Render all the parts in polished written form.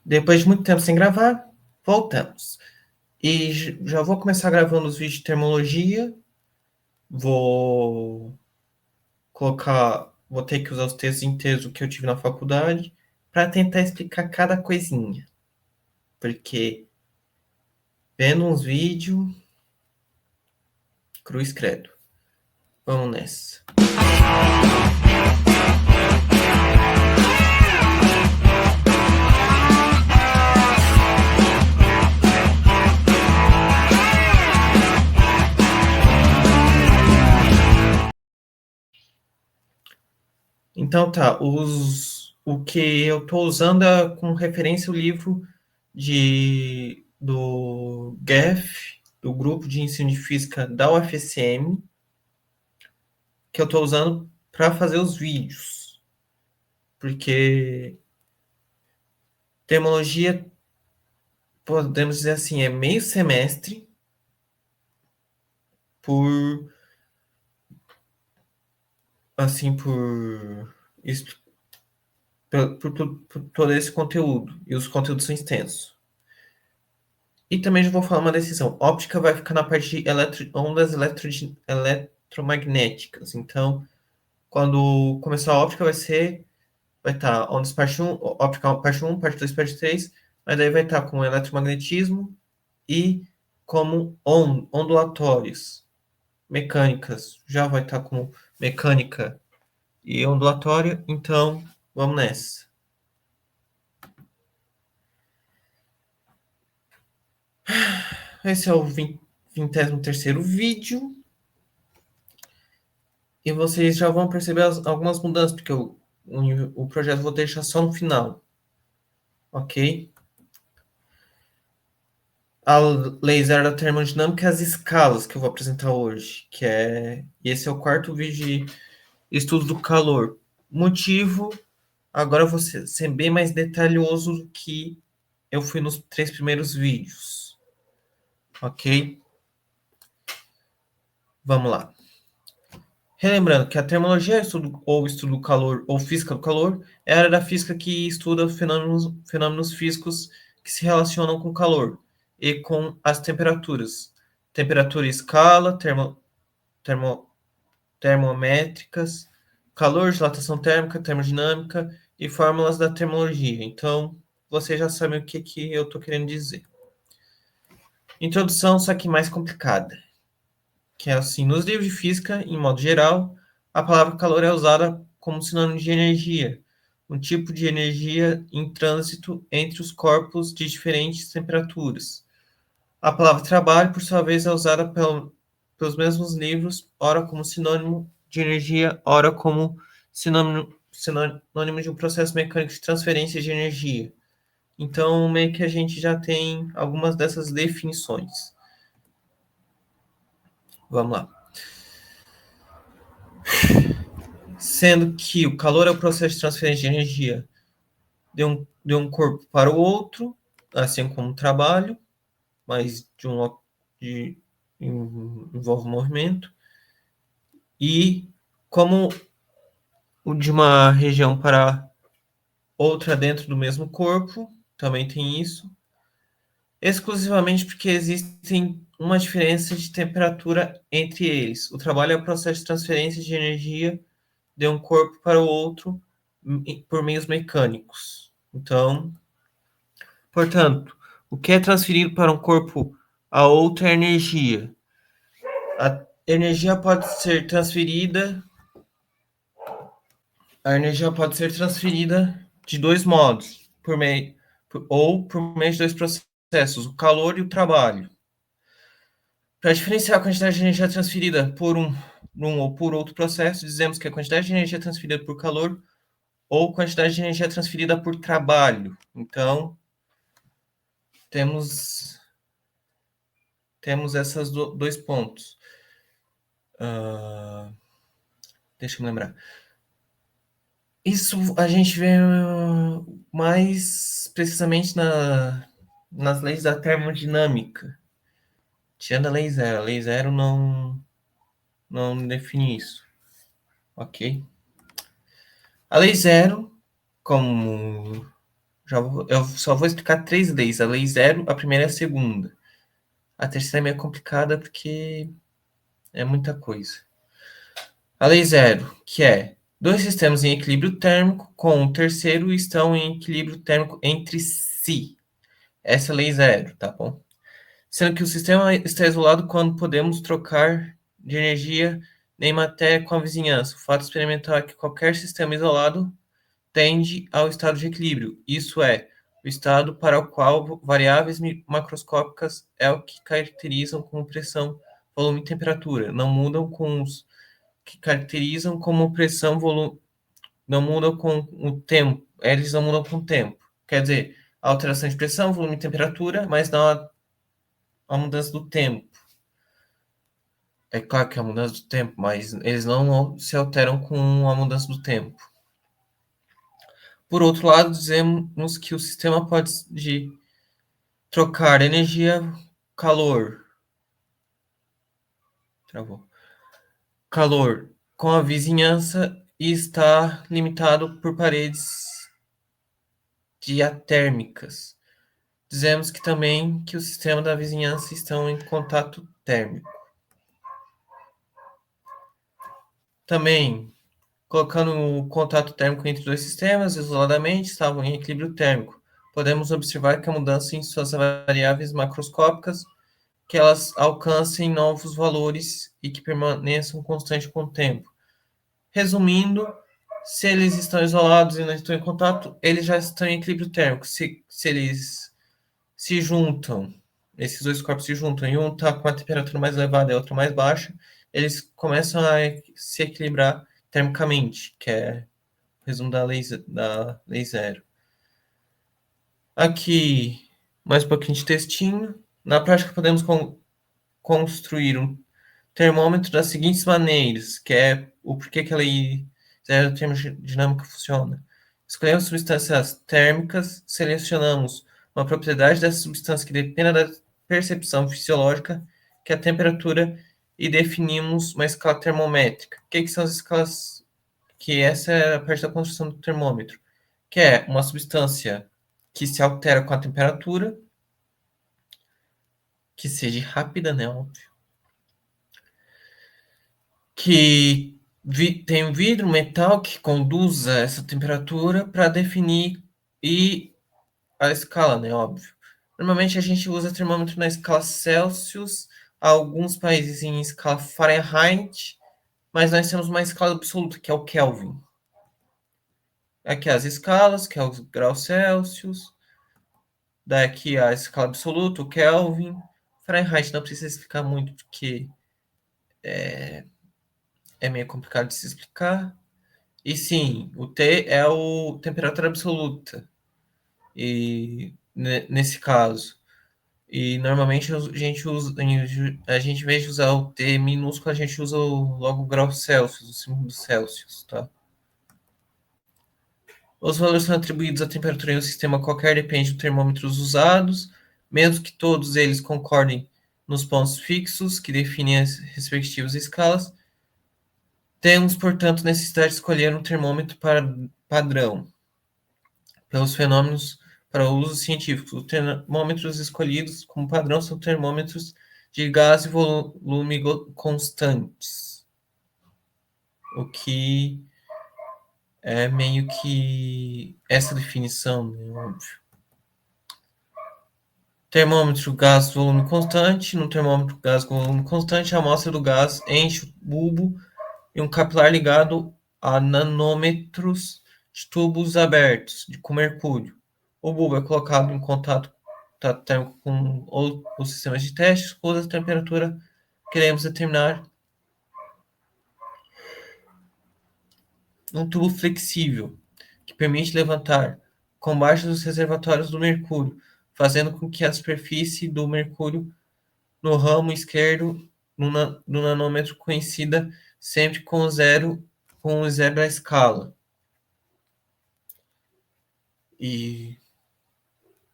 Depois de muito tempo sem gravar, voltamos. E já vou começar gravando os vídeos de termologia. Vou vou ter que usar os textos inteiros que eu tive na faculdade para tentar explicar cada coisinha. Porque vendo uns vídeos, cruz credo. Vamos nessa. Então tá, o que eu estou usando é com referência o livro do GEF, do Grupo de Ensino de Física da UFSM, que eu estou usando para fazer os vídeos. Porque termologia, podemos dizer assim, é meio semestre por, assim, isso, por todo esse conteúdo. E os conteúdos são extensos. E também já vou falar uma decisão. Óptica vai ficar na parte de ondas eletromagnéticas. Então, quando começar a óptica, vai estar ondas parte um, óptica parte um, parte 2, parte 3. Mas daí vai estar com eletromagnetismo e como ondulatórios, mecânicas. Já vai estar como mecânica e ondulatória. Então, vamos nessa. Esse é o 23º vídeo. E vocês já vão perceber algumas mudanças, porque o projeto eu vou deixar só no final. Ok? A lei zero da termodinâmica e as escalas que eu vou apresentar hoje. Esse é o quarto vídeo de estudo do calor. Motivo, agora eu vou ser bem mais detalhoso do que eu fui nos 3 primeiros vídeos. Ok? Vamos lá. Relembrando que a termologia estudo do calor ou física do calor é a área da física que estuda fenômenos físicos que se relacionam com o calor e com as temperaturas. Temperatura e escala, termo- termométricas, calor, dilatação térmica, termodinâmica e fórmulas da termologia. Então, vocês já sabem o que eu estou querendo dizer. Introdução, só que mais complicada. Que é assim, nos livros de física, em modo geral, a palavra calor é usada como sinônimo de energia, um tipo de energia em trânsito entre os corpos de diferentes temperaturas. A palavra trabalho, por sua vez, é usada pelos mesmos livros, ora como sinônimo de energia, ora como sinônimo de um processo mecânico de transferência de energia. Então, meio que a gente já tem algumas dessas definições. Vamos lá. Sendo que o calor é o processo de transferência de energia de um corpo para o outro, assim como o trabalho, mas de, envolve movimento, e como o de uma região para outra dentro do mesmo corpo, também tem isso, exclusivamente porque existem uma diferença de temperatura entre eles. O trabalho é o processo de transferência de energia de um corpo para o outro por meios mecânicos. Então, portanto, o que é transferido para um corpo a outro é energia. A energia pode ser transferida. A energia pode ser transferida de dois modos, por meio de dois processos, o calor e o trabalho. Para diferenciar a quantidade de energia transferida por um ou por outro processo, dizemos que a quantidade de energia transferida por calor ou quantidade de energia transferida por trabalho. Então, temos esses dois pontos. Deixa eu me lembrar. Isso a gente vê mais precisamente nas leis da termodinâmica. Tirando a lei zero. A lei zero não define isso. Ok? A lei zero, como Eu só vou explicar 3 leis. A lei 0, a primeira e a segunda. A terceira é meio complicada porque é muita coisa. A lei 0, que é: dois sistemas em equilíbrio térmico com o terceiro estão em equilíbrio térmico entre si. Essa é a lei 0, tá bom? Sendo que o sistema está isolado quando podemos trocar de energia nem matéria com a vizinhança. O fato experimental é que qualquer sistema isolado tende ao estado de equilíbrio, isso é, o estado para o qual variáveis macroscópicas é o que caracterizam como pressão, volume e temperatura, não mudam com os que caracterizam como pressão, volume, não mudam com o tempo, eles não mudam com o tempo. Quer dizer, a alteração de pressão, volume e temperatura, mas não a mudança do tempo. É claro que é a mudança do tempo, mas eles não se alteram com a mudança do tempo. Por outro lado, dizemos que o sistema pode trocar energia, calor, travou, calor com a vizinhança e está limitado por paredes diatérmicas. Dizemos que também que o sistema da vizinhança estão em contato térmico. Também, colocando o contato térmico entre dois sistemas isoladamente, estavam em equilíbrio térmico. Podemos observar que a mudança em suas variáveis macroscópicas que elas alcancem novos valores e que permaneçam constantes com o tempo. Resumindo, se eles estão isolados e não estão em contato, eles já estão em equilíbrio térmico. Se eles se juntam, esses dois corpos se juntam e um está com a temperatura mais elevada e o outro mais baixa, eles começam a se equilibrar termicamente, que é o resumo da lei 0. Aqui, mais um pouquinho de textinho. Na prática, podemos construir um termômetro das seguintes maneiras, que é o porquê que a lei termodinâmica funciona. Escolhemos substâncias térmicas, selecionamos uma propriedade dessa substância que dependa da percepção fisiológica, que é a temperatura, e definimos uma escala termométrica. O que são as escalas? Que essa é a parte da construção do termômetro, que é uma substância que se altera com a temperatura, que seja rápida, né, óbvio, que tem um vidro, metal que conduza essa temperatura para definir e a escala, né? Óbvio. Normalmente a gente usa termômetro na escala Celsius, alguns países em escala Fahrenheit, mas nós temos uma escala absoluta, que é o Kelvin. Aqui as escalas, que é os graus Celsius. Daqui a escala absoluta, o Kelvin. Fahrenheit não precisa explicar muito, porque é meio complicado de se explicar. E sim, o T é a temperatura absoluta. E nesse caso. E normalmente a gente usa, a gente, em vez de usar o T minúsculo, a gente usa logo o grau Celsius, o símbolo Celsius, tá? Os valores são atribuídos à temperatura em um sistema qualquer, depende dos termômetros usados, mesmo que todos eles concordem nos pontos fixos que definem as respectivas escalas. Temos, portanto, necessidade de escolher um termômetro padrão pelos fenômenos para uso científico. Os termômetros escolhidos como padrão são termômetros de gás e volume constantes, o que é meio que essa definição, né, óbvio. Termômetro gás volume constante. No termômetro gás volume constante, a amostra do gás enche o bulbo e um capilar ligado a nanômetros de tubos abertos com mercúrio. O bulbo é colocado em contato térmico com os sistemas de teste, cuja temperatura queremos determinar. Um tubo flexível que permite levantar com baixa dos reservatórios do mercúrio, fazendo com que a superfície do mercúrio no ramo esquerdo do nanômetro coincida sempre com o zero da escala. E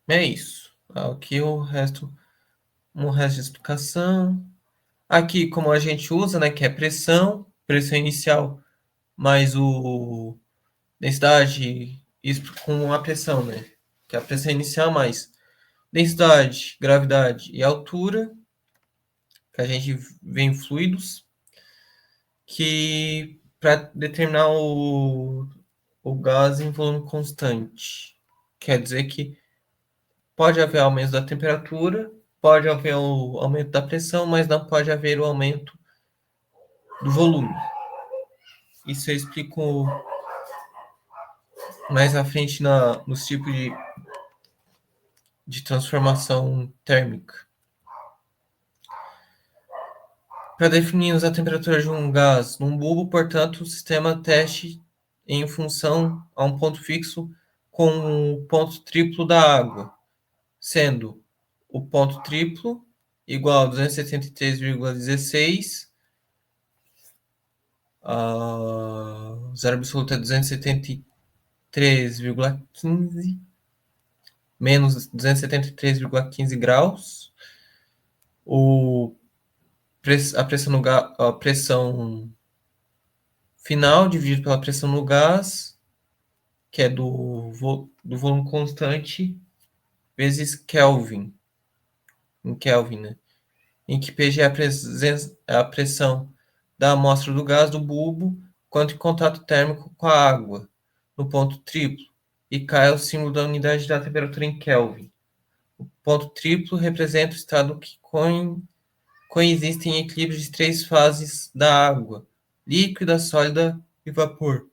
é isso. Aqui um resto de explicação. Aqui, como a gente usa, né, que é pressão inicial, mais o densidade, isso com a pressão, né, que é a pressão inicial, mais densidade, gravidade e altura, que a gente vê em fluidos, que para determinar o gás em volume constante. Quer dizer que pode haver aumento da temperatura, pode haver o aumento da pressão, mas não pode haver o aumento do volume. Isso eu explico mais à frente nos tipos de transformação térmica. Para definirmos a temperatura de um gás num bulbo, portanto, o sistema teste em função a um ponto fixo com o ponto triplo da água, sendo o ponto triplo igual a 273,16, zero absoluto é 273,15, menos 273,15 graus. A pressão final dividido pela pressão no gás, que é do volume constante, vezes Kelvin, em Kelvin, né? Em que PG é a pressão da amostra do gás do bulbo quanto em contato térmico com a água, no ponto triplo, e K é o símbolo da unidade da temperatura em Kelvin. O ponto triplo representa o estado que coexistem em equilíbrio de três fases da água: líquida, sólida e vapor.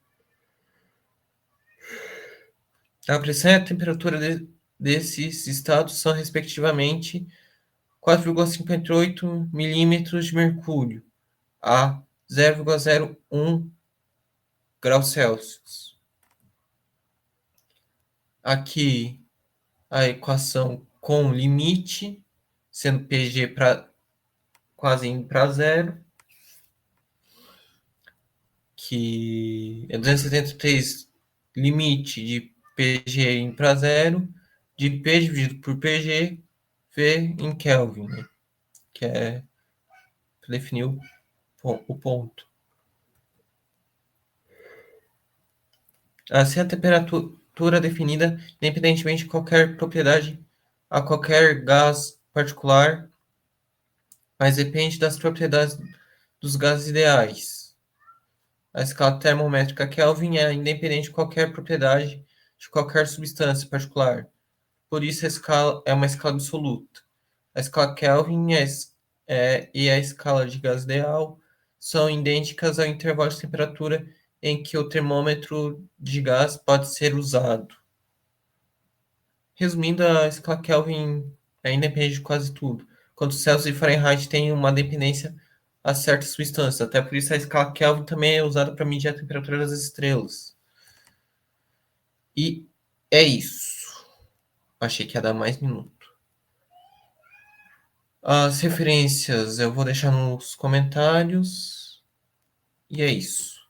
A pressão e a temperatura desses estados são, respectivamente, 4,58 milímetros de mercúrio a 0,01 graus Celsius. Aqui a equação com limite, sendo PG quase indo para zero, que é 273 limite de PG indo para zero, de P dividido por PG, V em Kelvin, né? Que é para definir o ponto. Assim, a temperatura definida, independentemente de qualquer propriedade a qualquer gás particular, mas depende das propriedades dos gases ideais. A escala termométrica Kelvin é independente de qualquer propriedade de qualquer substância particular. Por isso, a escala é uma escala absoluta. A escala Kelvin e a escala de gás ideal são idênticas ao intervalo de temperatura em que o termômetro de gás pode ser usado. Resumindo, a escala Kelvin independe de quase tudo, enquanto Celsius e Fahrenheit têm uma dependência a certas substâncias. Até por isso a escala Kelvin também é usada para medir a temperatura das estrelas. E é isso. Achei que ia dar mais minuto. As referências eu vou deixar nos comentários. E é isso.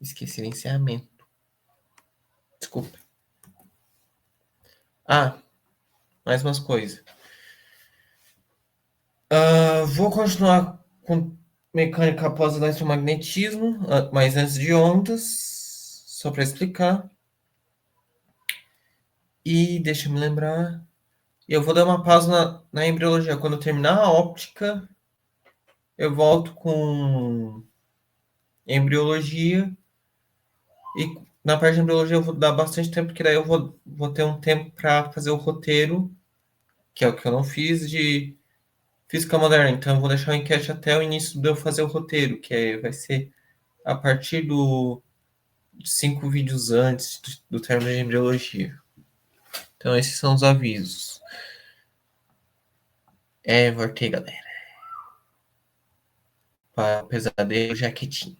Esqueci o encerramento. Desculpa. Mais umas coisas. Vou continuar com mecânica após o eletromagnetismo, mas antes de ondas, só para explicar. E deixa eu me lembrar. Eu vou dar uma pausa na embriologia. Quando eu terminar a óptica, eu volto com embriologia. E na parte de embriologia eu vou dar bastante tempo, porque daí eu vou ter um tempo para fazer o roteiro, que é o que eu não fiz, de física moderna. Então eu vou deixar o enquete até o início de eu fazer o roteiro, vai ser a partir de 5 vídeos antes do término de embriologia. Então esses são os avisos. Voltei, galera. Para o pesadelo, jaquetinha.